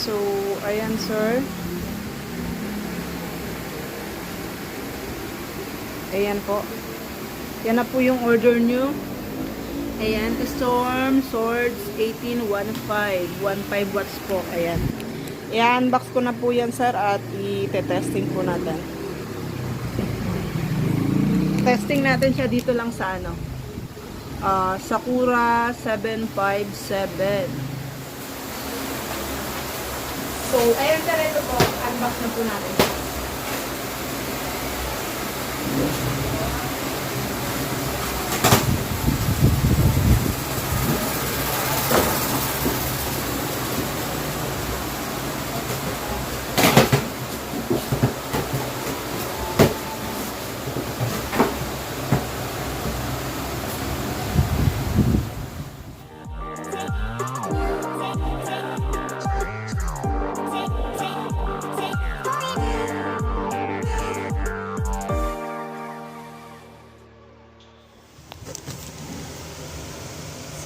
So, ayan sir. Ayan po. Yan na po yung order nyo. Ayan, Storm Swords 1815. 15 watts po. Ayan. I-unbox ko na po yan sir at i-testing po natin. Testing natin siya dito lang sa ano. Sakura 757. So, ayan sir, ito po. Unbox na po natin.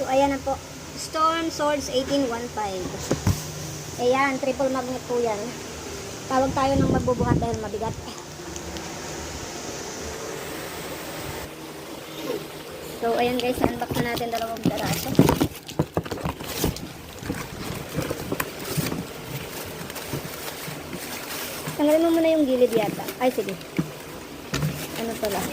So, ayan na po. Storm Swords 1815. Ayan, triple magnet po yan. Tawag tayo ng magbubuhat dahil mabigat. So, ayan guys, unbox na natin dalawang peraso. Tanggalin mo muna yung gilid yata. Ay, sige. Ano pala?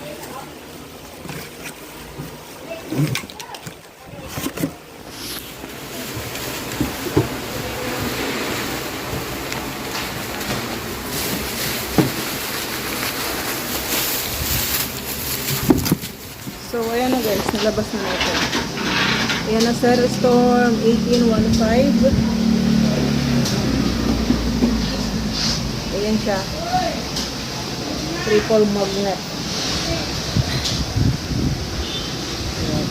So, ayan na guys, nalabas na natin. Ayan na sir, Storm 1815. Ayan siya. Triple magnet. Ayan.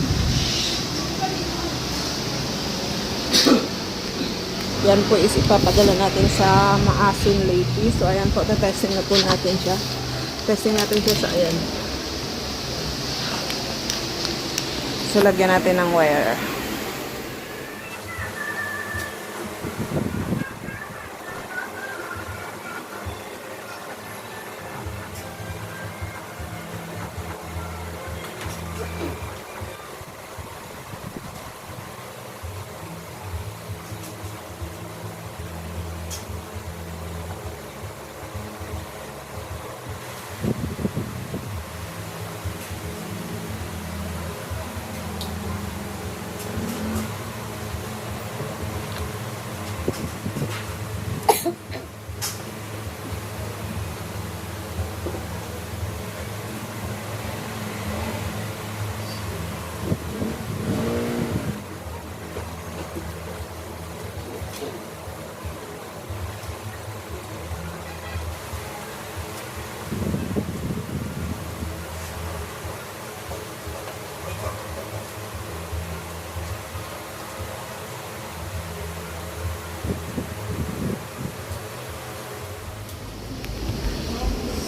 Yan po is ipapadala natin sa Maasin Leyte. So, ayan po, testing na po natin siya. Testing natin siya sa ayan. So, lagyan natin ng wire.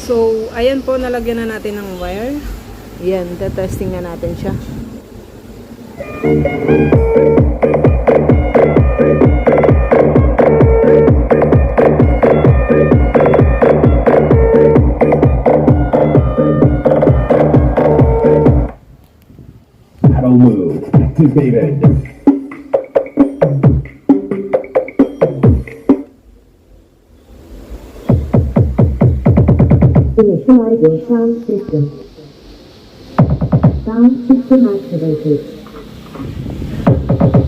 So, ayan po, nalagyan na natin ng wire. Ayan, testing na natin siya. Paddle move activated. Initialize your sound system. Sound system activated.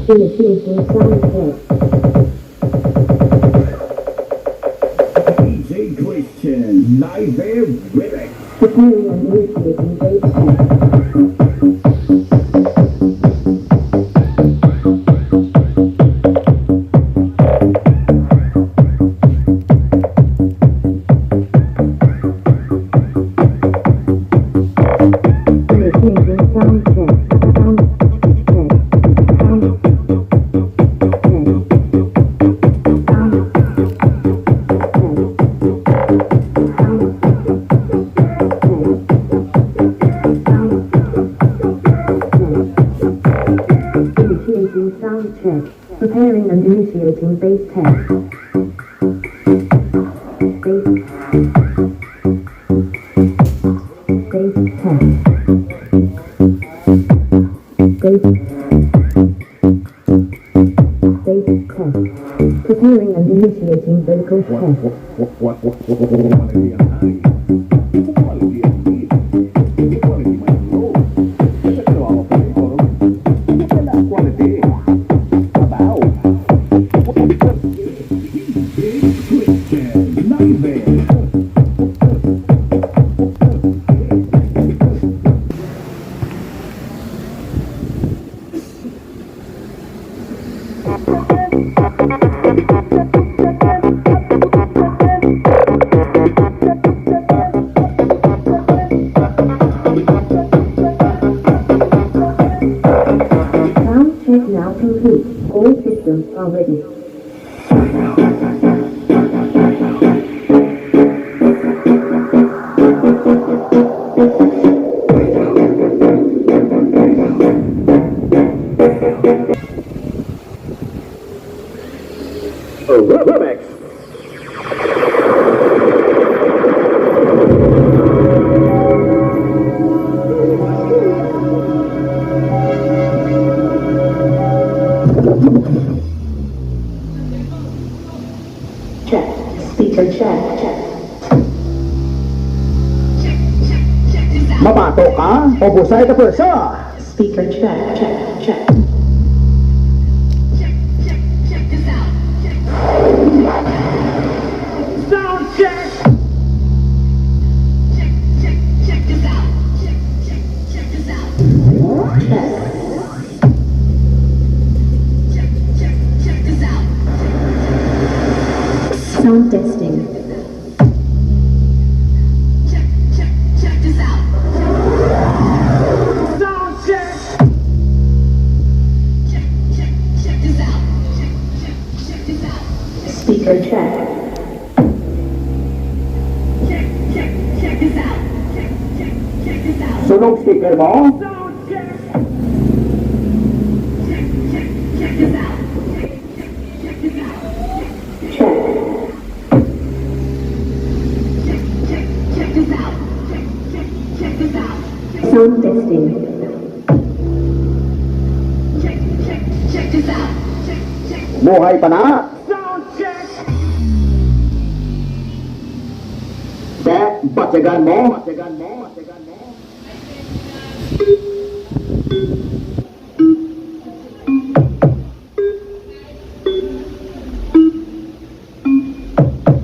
Initiating sound test. DJ Christian, live and direct. Preparing and initiating base test. Initiating sound check. Preparing and initiating base test. Preparing and initiating vocal test. Sound check now complete. All systems are ready. Remix. Check. Speaker check. Mabato ka o busay ka pwersa? Speaker check. Sound check. Sound testing. Sound check. Speaker check. Sunog speaker mo? Check. Sound testing. Buhay pa na? Sound check. Batyagan mo?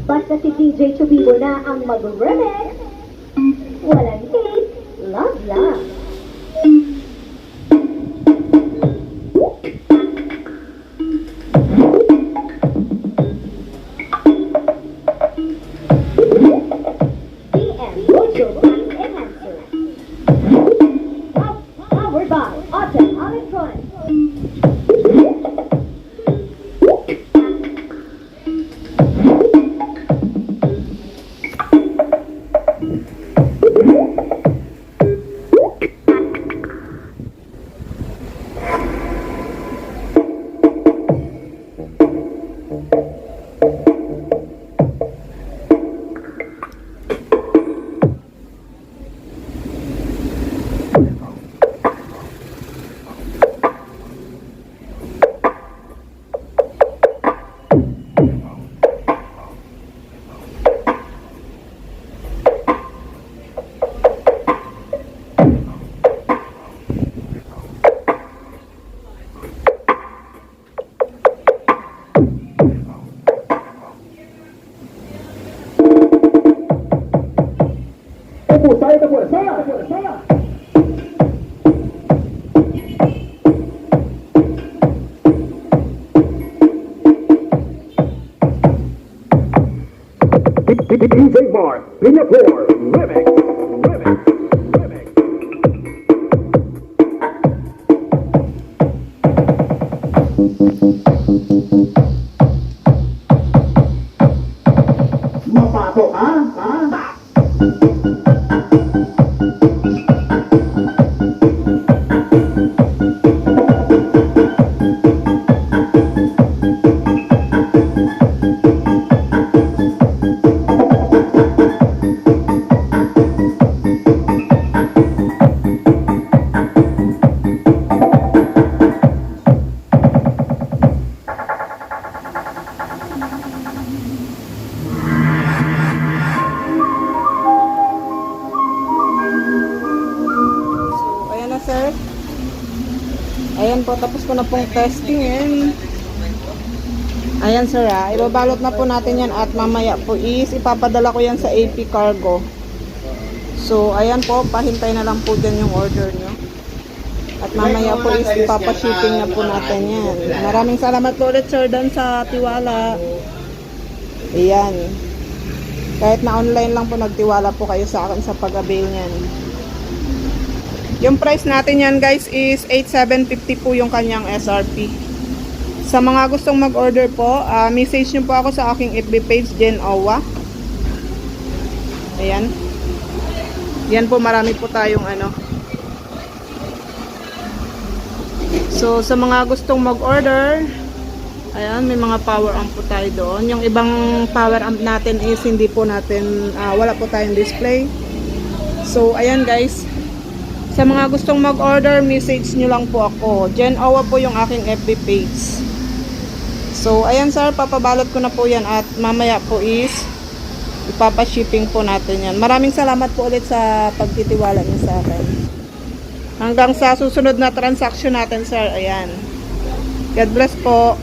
Basta si DJ Chubibo na ang mag-remix. Walang hate, love lang. PM Mojo Bass Enhancer. Powered by Autumn Electronics. Busay ka pwersa? DJ Mark, Singapore, Remix. Mapato ka? So, ayan na sir. Ayan po, tapos ko na pong testing yan. Ayan sir ha, ibabalot na po natin yan at mamaya po is ipapadala ko yan sa AP Cargo. So, ayan po, pahintay na lang po dyan yung order nyo. At mamaya po is ipapashipping na po natin yan. Maraming salamat po ulit sir dan sa tiwala. Ayan. Kahit na online lang po, nagtiwala po kayo sa akin sa pag-avail nyan. Yung price natin yan guys is 8,750 po yung kanyang SRP. Sa mga gustong mag-order po, message nyo po ako sa aking FB page, Jen Owa. Ayan. Yan po, marami po tayong ano. So, sa mga gustong mag-order, ayan, may mga power amp po tayo doon. Yung ibang power amp natin is hindi po natin, wala po tayong display. So, ayan guys. Sa mga gustong mag-order, message nyo lang po ako. Jen Owa po yung aking FB page. So, ayan sir, papabalot ko na po yan at mamaya po is ipapashipping po natin yan. Maraming salamat po ulit sa pagtitiwala niyo sa akin. Hanggang sa susunod na transaction natin sir, ayan. God bless po.